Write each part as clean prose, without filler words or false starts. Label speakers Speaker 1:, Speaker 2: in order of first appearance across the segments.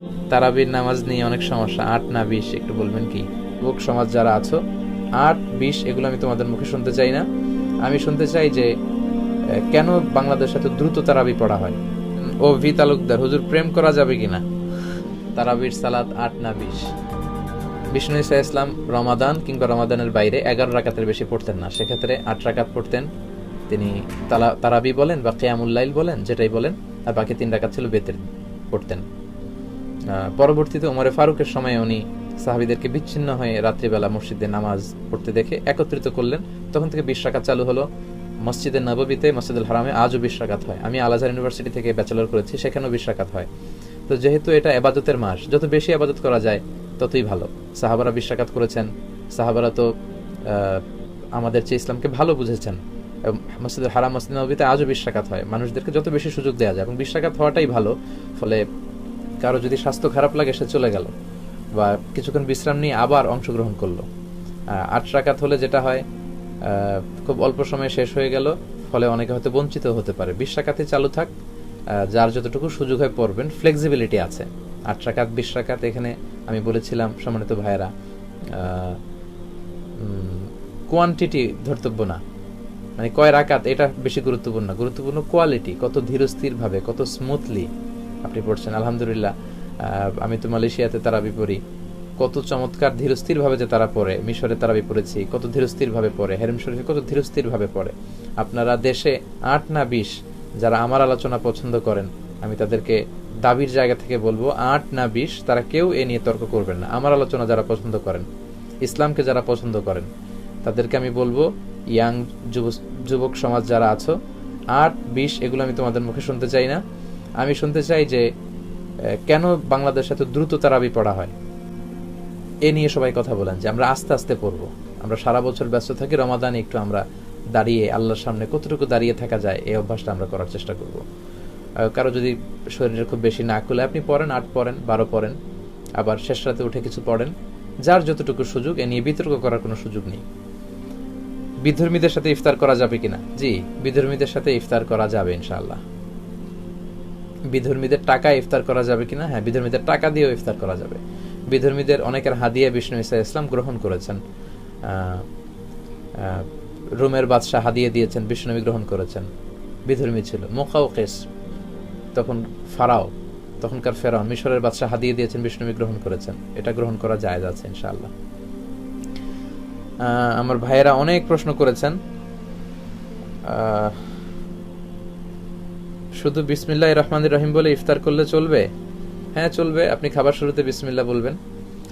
Speaker 1: তারাবির নামাজ নিয়ে অনেক সমস্যা, ৮ না ২০ একটু বলবেন কি? যুবক সমাজ যারা আছো, ৮, ২০ এগুলো আমি তোমাদের মুখে শুনতে চাই না। আমি শুনতে চাই যে কেন বাংলাদেশে এত দ্রুত তারাবি পড়া হয়। ও ভি তালুকদার, হুজুর প্রেম করা যাবে কিনা? তারাবির সালাত ৮ না ২০? বিষ্ণু ইসা ইসলাম রমাদান কিংবা রমাদানের বাইরে ১১ রাকাতের বেশি পড়তেন না, সেক্ষেত্রে ৮ রাকাত পড়তেন। তিনি তারাবি বলেন বা কিয়ামুল লাইল বলেন, যেটাই বলেন, আর বাকি ৩ রাকাত ছিল বেতের পড়তেন। পরবর্তীতে ওমরে ফারুকের সময় উনি সাহাবীদেরকে বিচ্ছিন্ন হয়ে রাত্রিবেলা মসজিদে নামাজ পড়তে দেখে একত্রিত করলেন। তখন থেকে ২০ রাকাত চালু হলো। মসজিদে নববীতে, মসজিদুল হারামে আজও ২০ রাকাত হয়। আমি আল আজহার ইউনিভার্সিটি থেকে ব্যাচেলর করেছি, সেখানেও ২০ রাকাত হয়। তো যেহেতু এটা ইবাদতের মাস, যত বেশি ইবাদত করা যায় ততই ভালো। সাহাবারা ২০ রাকাত করেছেন। সাহাবারা তো আমাদের চেয়ে ইসলামকে ভালো বুঝেছেন। মসজিদুল হারাম, মসজিদ নববীতে আজও ২০ রাকাত হয়। মানুষদেরকে যত বেশি সুযোগ দেওয়া যায়, এবং ২০ রাকাত হওয়াটাই ভালো। ফলে কারো যদি স্বাস্থ্য খারাপ লাগে, সে চলে গেল বা কিছুক্ষণ বিশ্রাম নিয়ে আবার অংশগ্রহণ করলো। ৮ রাকাত হলে যেটা হয়, খুব অল্প সময়ে শেষ হয়ে গেল, ফলে অনেকে হয়তো বঞ্চিত হতে পারে। ২০ রাকাতে চালু থাক, যার যতটুকু সুযোগ হয় পড়বেন, ফ্লেক্সিবিলিটি আছে। ৮ রাকাত, ২০ রাকাত, এখানে আমি বলেছিলাম সম্মানিত ভাইয়েরা, কোয়ান্টিটি ধর্তব্য না, মানে কয় রাকাত এটা বেশি গুরুত্বপূর্ণ, গুরুত্বপূর্ণ কোয়ালিটি, কত ধীরস্থির ভাবে, কত স্মুথলি আপনি পড়ছেন। আলহামদুলিল্লাহ, আমি তো মালয়েশিয়াতে তারাবি পড়ি, কত চমৎকার ধীরস্থির ভাবে যে তারা পড়ে। মিশরে তারাবি পড়েছি, কত ধীরস্থির ভাবে পড়ে। হেরেম শরীফে কত ধীরস্থির ভাবে পড়ে। আপনারা দেশে ৮ না ২০ যারা আমার আলোচনা পছন্দ করেন, আমি তাদেরকে দাবির জায়গা থেকে বলবো, ৮ না ২০ তারা কেউ এ নিয়ে তর্ক করবেন না। আমার আলোচনা যারা পছন্দ করেন, ইসলামকে যারা পছন্দ করেন, তাদেরকে আমি বলবো, ইয়াং যুবক সমাজ যারা আছো, ৮, ২০ এগুলো আমি তোমাদের মুখে শুনতে চাই না। আমি শুনতে চাই যে কেন বাংলাদেশে এত দ্রুত তারাবি পড়া হয়, এ নিয়ে সবাই কথা বলেন, যে আমরা আস্তে আস্তে পড়বো। আমরা সারা বছর ব্যস্ত থাকি, রমাদানে একটু আমরা দাঁড়িয়ে আল্লাহর সামনে কতটুকু দাঁড়িয়ে থাকা যায়, এই অভ্যাসটা আমরা করার চেষ্টা করব। কারো যদি শরীরের খুব বেশি না খুলে, আপনি পড়েন, ৮ পড়েন, ১২ পড়েন, আবার শেষ রাতে উঠে কিছু পড়েন, যার যতটুকু সুযোগ। এ নিয়ে বিতর্ক করার কোনো সুযোগ নেই। বিধর্মীদের সাথে ইফতার করা যাবে কিনা? জি, বিধর্মীদের সাথে ইফতার করা যাবে ইনশাআল্লাহ। বিধর্মীদের টাকা ইফতার করা যাবে কিনা? হ্যাঁ, বিধর্মীদের টাকা দিয়েও ইফতার করা যাবে। বিধর্মীদের অনেকের হাদিয়া বিষ্ণু ইসা ইসলাম গ্রহণ করেছেন। রোমের বাদশাহ হাদিয়া দিয়েছেন, বিষ্ণুনবী গ্রহণ করেছেন। বিধর্মী ছিল মুকাউকিস, তখন ফারাও, তখনকার ফেরাউন, মিশরের বাদশাহ হাদিয়া দিয়েছেন, বিষ্ণুনবী গ্রহণ করেছেন। এটা গ্রহণ করা জায়েজ আছে ইনশাআল্লাহ। আমার ভাইয়েরা অনেক প্রশ্ন করেছেন। শুধু বিসমিল্লাহির রহমানির রহিম বলে ইফতার করলে চলবে? হ্যাঁ, চলবে। আপনি খাবার শুরুতে বিসমিল্লাহ বলবেন।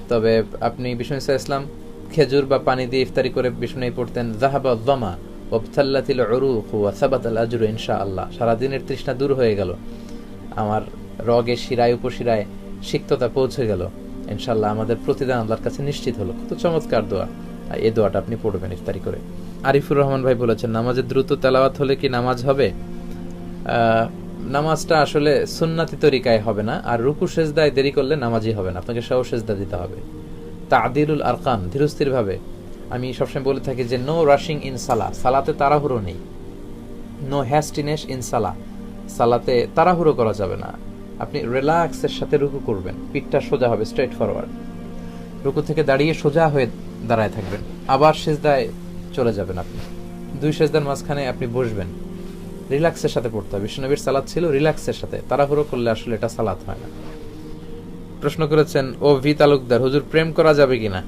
Speaker 1: তবে আপনি বিষ্ণু ইসা ইসলাম খেজুর বা পানি দিয়ে ইফতারি করে বিষ্ণু পড়তেন, যাহাবা যামা ওয়াবতাল্লাতিল উরুক ওয়া সাবাতাল আজরু ইনশাআল্লাহ। সারাদিনের তৃষ্ণা দূর হয়ে গেল, আমার রগে শিরায় উপশিরায় সিক্ততা পৌঁছে গেল, ইনশাআল্লাহ আমাদের প্রতিদান আল্লাহর কাছে নিশ্চিত হলো। কত চমৎকার দোয়া! এই দোয়াটা আপনি পড়বেন ইফতারি করে। আরিফুর রহমান ভাই বলেছেন, নামাজে দ্রুত তেলাওয়াত হলে কি নামাজ হবে? নামাজটা আসলে সুন্নাতি তরিকায় হবে না, আর রুকু সেজদায় দেরি করলে নামাজই হবে না, আপনাকে সহ সেজদা দিতে হবে। তা'দিলুল আরকান, ধীরস্থির ভাবে। আমি সবসময় বলে থাকি যে নো রাশিং ইন সালাহ, সালাতে তাড়াহুড়ো নেই। নো হ্যাস্টিনেস ইন সালাহ, সালাতে তাড়াহুড়ো করা যাবে না। আপনি রিল্যাক্সের সাথে রুকু করবেন, পিঠটা সোজা হবে, স্ট্রেট ফরওয়ার্ড। রুকু থেকে দাঁড়িয়ে সোজা হয়ে দাঁড়ায় থাকবেন, আবার সেজদায় চলে যাবেন। আপনি 2 সেজদার মাঝখানে আপনি বসবেন, রিল্যাক্সের সাথে পড়তে হবে। বিশ্বনবীর সালাত ছিল রিল্যাক্সের সাথে, তাড়াহুড়ো করলে আসলে এটা সালাত হয় না। প্রশ্ন করেছেন ও ভি তালুকদার, হুজুর প্রেম করা যাবে কিনা?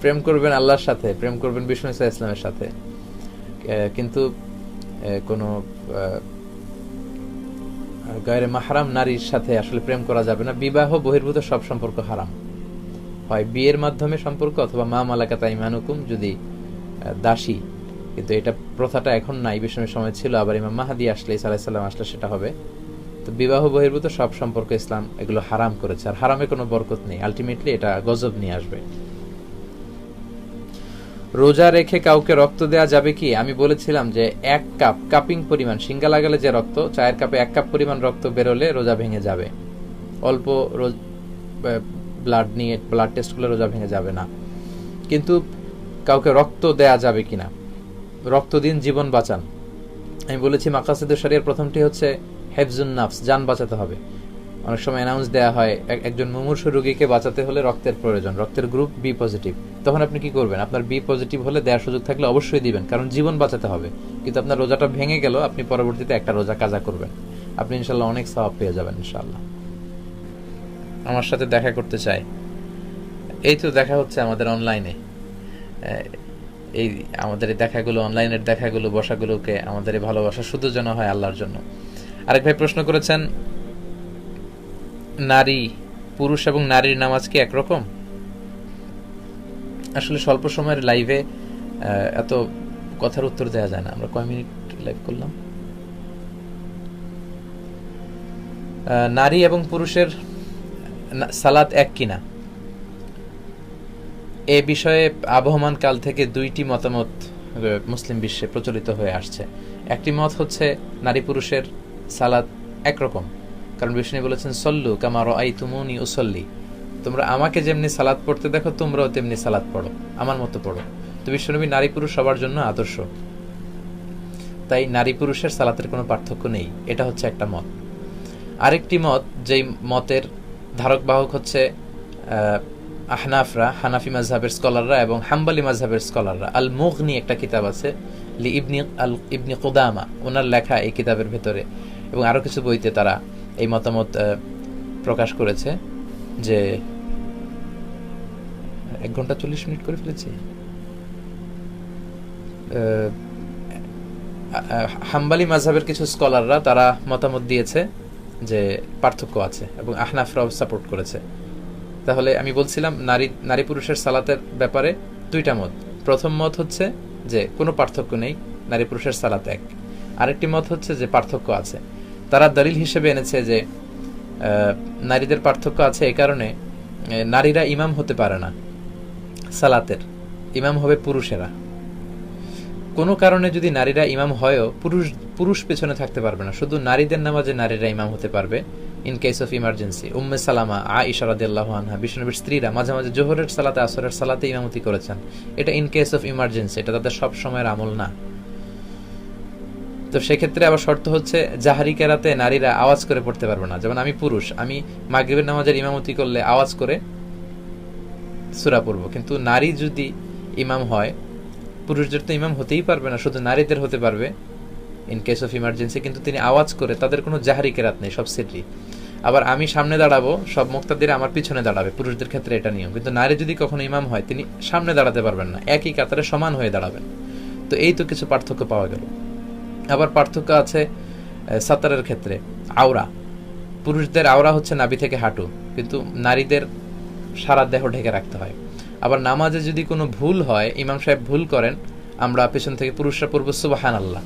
Speaker 1: প্রেম করবেন আল্লাহর সাথে, প্রেম করবেন বিষ্ণু ইসা ইসলামের সাথে, কিন্তু কোনো গায়রে মাহরাম নারীর সাথে আসলে প্রেম করা যাবে না। বিবাহ বহির্ভূত সব সম্পর্ক হারাম, হয় বিয়ের মাধ্যমে সম্পর্ক অথবা মা মালাকাত আইমানুকুম, যদি দাসী। কিন্তু এটা প্রথাটা এখন নাই, বিষ্ণুর সময় ছিল, আবার ইমাম মাহদী আসলে, ঈসা আলাইহিস সালাম আসলে সেটা হবে। তো বিবাহ বহির্ভূত সব সম্পর্ক ইসলাম এগুলো হারাম করেছে, আর হারামে কোনো বরকত নেই, আলটিমেটলি এটা গজব নিয়ে আসবে। রোজা রেখে কাউকে রক্ত দেওয়া যাবে কি? আমি বলেছিলাম যে 1 কাপ, কাপিং পরিমাণ, সিঙ্গা লাগালে যে রক্ত, চায়ের কাপে 1 কাপ পরিমাণ রক্ত বেরোলে রোজা ভেঙে যাবে। অল্প ব্লাড নিয়ে ব্লাড টেস্ট করলে রোজা ভেঙে যাবে না। কিন্তু কাউকে রক্ত দেয়া যাবে কিনা? রক্ত দিন, জীবন বাঁচান। আমি বলেছি মাকাসিদুশ শরিয়ার প্রথমটি হচ্ছে হেফজুন নাফস, জান বাঁচাতে হবে। অনেক সময় অ্যানাউন্স দেওয়া হয় একজন মুমূর্ষু রোগীকে বাঁচাতে হলে রক্তের প্রয়োজন, রক্তের গ্রুপ বি পজিটিভ। তখন আপনি কি করবেন? আপনার বি পজিটিভ হলে দেওয়ার সুযোগ থাকলে অবশ্যই দিবেন, কারণ জীবন বাঁচাতে হবে। কিন্তু আপনার রোজাটা ভেঙে গেল, আপনি পরবর্তীতে একটা রোজা কাজা করবেন, আপনি ইনশাল্লাহ অনেক সওয়াব পেয়ে যাবেন ইনশাল্লাহ। আমার সাথে দেখা করতে চাই, এই তো দেখা হচ্ছে আমাদের অনলাইনে। এই আমাদের এই দেখাগুলো, অনলাইনের দেখাগুলো, বসাগুলোকে আমাদের এই ভালোবাসা শুধু যেন হয় আল্লাহর জন্য। আরেক ভাই প্রশ্ন করেছেন, নারী, পুরুষ এবং নারীর নামাজ কি একরকম? আসলে স্বল্প সময়ের লাইভে এত কথার উত্তর দেওয়া যায় না। আমরা কয় মিনিট লাইভ করলাম? নারী এবং পুরুষের সালাত এক কিনা, এ বিষয়ে আবহমান কাল থেকে দুইটি মতামত মুসলিম বিশ্বে প্রচলিত হয়ে আসছে। একটি মত হচ্ছে নারী পুরুষের সালাত একরকম, কারণ বিষ্ণু বলেছেন সল্লু কামা রাআইতুমুনি উসাল্লি, তোমরা আমাকে যেমনি সালাত পড়তে দেখো তোমরাও তেমনি সালাত পড়ো, আমার মতো পড়ো। তো বিশ্বনবী নারী পুরুষ সবার জন্য আদর্শ, তাই নারী পুরুষের সালাতের কোনো পার্থক্য নেই, এটা হচ্ছে একটা মত। আরেকটি মত, যেই মতের ধারক বাহক হচ্ছে আহনাফরা, হানাফি মাজহাবের স্কলাররা এবং হাম্বলি মাজহাবের স্কলাররা। আল মুগনি একটা কিতাব আছে লি ইবনি কুদামা, ওনার লেখা এই কিতাবের ভেতরে এবং আরো কিছু বইতে তারা এই মতামত প্রকাশ করেছে যে 1 ঘন্টা 40 মিনিট করে ফেলেছি। হাম্বলি মাজহাবের কিছু স্কলাররা তারা মতামত দিয়েছে যে পার্থক্য আছে এবং আহনাফরাও সাপোর্ট করেছে। তাহলে আমি বলছিলাম নারী পুরুষের সালাতের ব্যাপারে দুইটা মত। প্রথম মত হচ্ছে যে কোনো পার্থক্য নেই, নারী পুরুষের সালাত এক। আরেকটি মত হচ্ছে যে পার্থক্য আছে। তারা দলিল হিসেবে এনেছে যে নারীদের পার্থক্য আছে এই কারণে নারীরা ইমাম হতে পারে না, সালাতের ইমাম হবে পুরুষেরা। কোনো কারণে যদি নারীরা ইমাম হয়ও পুরুষ পেছনে থাকতে পারবে না, শুধু নারীদের নামাজে নারীরা ইমাম হতে পারবে in case of emergency. Umm Salama, Aisha রাদিয়াল্লাহু আনহা, বিশ্বনবীর স্ত্রীরা মাঝে মাঝে জোহরের সালাতে, আসরের সালাতে ইমামতি করেছেন। এটা ইন কেস অফ ইমার্জেন্সি, এটা তাদের সব সময়ের আমল না। তো সেক্ষেত্রে আবার শর্ত হচ্ছে জাহারি কেরাতে নারীরা আওয়াজ করে পড়তে পারবে না। যেমন আমি পুরুষ, আমি মাগরিবের নামাজের ইমামতি করলে আওয়াজ করে সূরা পড়ব, কিন্তু নারী যদি ইমাম হয়, পুরুষদের তো ইমাম হতেই পারবে না, শুধু নারীদের হতে পারবে ইন কেস অফ ইমার্জেন্সি, কিন্তু তিনি আওয়াজ করে, তাদের কোনো জাহারি কেরাত নেই, সব সিররি। আবার আমি সামনে দাঁড়াবো, সব মুক্তাদিরা আমার পিছনে দাঁড়াবে, পুরুষদের ক্ষেত্রে এটা নিয়ম। কিন্তু নারী যদি কখনো ইমাম হয়, তিনি সামনে দাঁড়াতে পারবেন না, একই কাতারে সমান হয়ে দাঁড়াবেন। তো এই তো কিছু পার্থক্য পাওয়া গেল। আবার পার্থক্য আছে সাতারের ক্ষেত্রে। আওরা, পুরুষদের আওরা হচ্ছে নাভি থেকে হাঁটু, কিন্তু নারীদের সারা দেহ ঢেকে রাখতে হয়। আবার নামাজে যদি কোনো ভুল হয়, ইমাম সাহেব ভুল করেন, আমরা পেছন থেকে পুরুষরা পড়বো সুবহানাল্লাহ।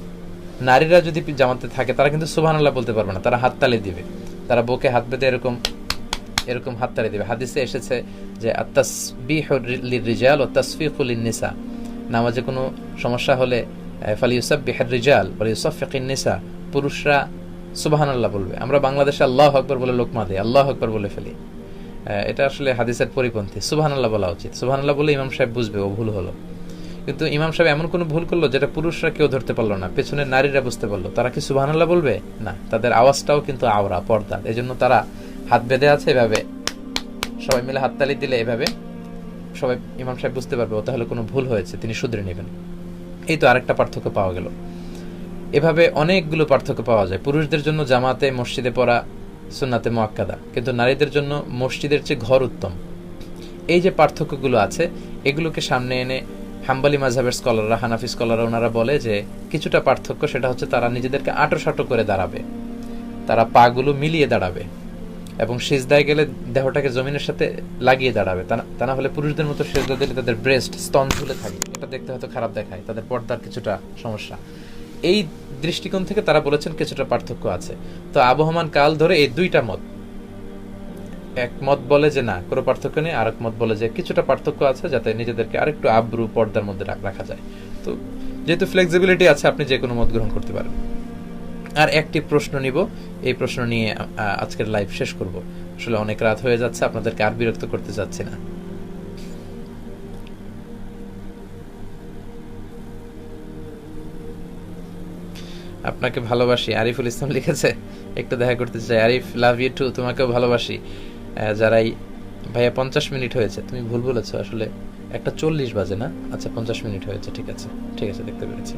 Speaker 1: নারীরা যদি জামাতে থাকে তারা কিন্তু সুবহানাল্লাহ বলতে পারবে না, তারা হাততালি দিবে, তারা বুকে হাত বেঁধে এরকম এরকম হাততালি দিবে। হাদিসে এসেছে যে আত-তাসবিহু লির-রিজাল ওয়া তাসফিকু লিন-নিসা, নামাজে কোনো সমস্যা হলে ফালিউসাব্বিহুর রিজাল ওয়া লিউসাফফিকুন নিসা, পুরুষরা সুবহানাল্লাহ বলবে। আমরা বাংলাদেশে আল্লাহু আকবার বলে লোকমা দেই, আল্লাহু আকবার বলে ফেলি। এটা আসলে হাদিসের পরিপন্থী, সুবহানাল্লাহ বলা উচিত। সুবহানাল্লাহ বলে ইমাম সাহেব বুঝবে ও ভুল হলো। কিন্তু ইমাম সাহেব এমন কোনো ভুল করলো যেটা পুরুষরা কেউ ধরতে পারলো না, পেছনের নারীরা বুঝতে পারলো, তারা কি সুবহানাল্লাহ বলবে? না, তাদের আওয়াজটাও কিন্তু আওরা, পর্দা। এজন্য তারা হাত বেঁধে আছে এভাবে, সবাই মিলে হাততালি দিলে এভাবে সবাই ইমাম সাহেব বুঝতে পারবে ও তাহলে কোনো ভুল হয়েছে, তিনি শুধরে নেবেন। এই তো আরেকটা পার্থক্য পাওয়া গেল। এভাবে অনেকগুলো পার্থক্য পাওয়া যায়। পুরুষদের জন্য জামাতে মসজিদে পড়া সুন্নাতে মুআক্কাদা, কিন্তু নারীদের জন্য মসজিদের চেয়ে ঘর উত্তম। এই যে পার্থক্যগুলো আছে, এগুলোকে সামনে এনে হাম্বলি মাজহাবের স্কলাররা, হানাফি স্কলাররা, ওনারা বলে যে কিছুটা পার্থক্য, সেটা হচ্ছে তারা নিজেদেরকে আঁটো করে দাঁড়াবে, তারা পাগুলো মিলিয়ে দাঁড়াবে এবং সিজদায় গেলে দেহটাকে জমিনের সাথে লাগিয়ে দাঁড়াবে। তা না হলে পুরুষদের মতো সিজদা দিলে তাদের ব্রেস্ট, স্তন ঝুলে থাকে, এটা দেখতে হয়তো খারাপ দেখায়, তাদের পর্দার কিছুটা সমস্যা। এই দৃষ্টিকোণ থেকে তারা বলেছেন কিছুটা পার্থক্য আছে। তো আবহমান কাল ধরে এই দুইটা মত, এক মত বলে যে না কোনো পার্থক্য নেই, আর এক মত বলে যে কিছুটা পার্থক্য আছে, যাতে নিজেদেরকে আরেকটু আব্রু পর্দার মধ্যে রাখা যায়। তো যেহেতু ফ্লেক্সিবিলিটি আছে, আপনি যে কোনো মত গ্রহণ করতে পারেন। আর একটি প্রশ্ন নিব, এই প্রশ্ন নিয়ে আজকের লাইভ শেষ করব। আসলে অনেক রাত হয়ে যাচ্ছে, আপনাদেরকে আর বিরক্ত করতে চাচ্ছি না। আপনাকে ভালোবাসি, আরিফুল ইসলাম লিখেছে। একটু দেখা করতে চাই। আরিফ, লাভ ইউ টু, তোমাকেও ভালোবাসি। যারাই ভাইয়া 50 মিনিট হয়েছে, তুমি ভুল বলেছো আসলে, 1:40 বাজে না? আচ্ছা 50 মিনিট হয়েছে, ঠিক আছে ঠিক আছে, দেখতে পেরেছি।